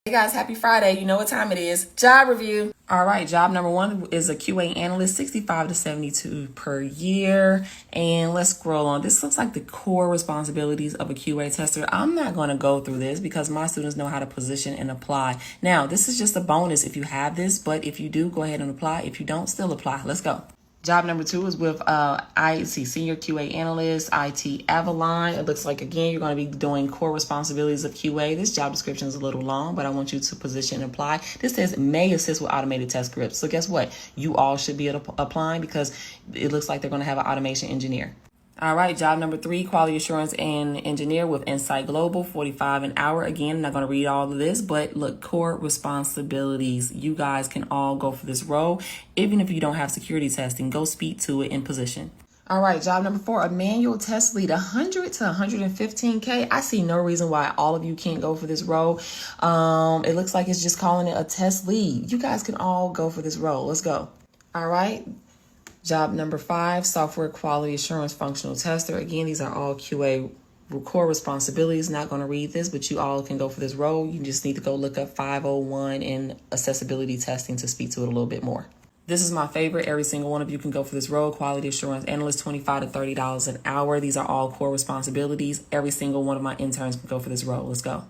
Hey guys, happy Friday. You know what time it is. Job review. All right, job number one is a QA analyst, 65 to 72 per year. And let's scroll on. This looks like the core responsibilities of a QA tester. I'm not going to go through this because my students know how to position and apply. Now, this is just a bonus if you have this, but if you do, go ahead and apply. If you don't, still apply. Let's go. Job number two is with Senior QA Analyst, IT Avalon. It looks like, again, you're going to be doing core responsibilities of QA. This job description is a little long, but I want you to position and apply. This says may assist with automated test scripts. So guess what? You all should be applying because it looks like they're going to have an automation engineer. All right, job number three, quality assurance and engineer with Insight Global, 45 an hour. Again, I'm not going to read all of this, but look, core responsibilities. You guys can all go for this role. Even if you don't have security testing, go speak to it in position. All right, job number four, a manual test lead, 100 to 115K. I see no reason why all of you can't go for this role. It looks like it's just calling it a test lead. You guys can all go for this role. Let's go. All right. Job number five, software quality assurance functional tester. Again, these are all QA core responsibilities. Not going to read this, but you all can go for this role. You just need to go look up 501 and accessibility testing to speak to it a little bit more. This is my favorite. Every single one of you can go for this role. Quality assurance analyst, $25 to $30 an hour. These are all core responsibilities. Every single one of my interns can go for this role. Let's go.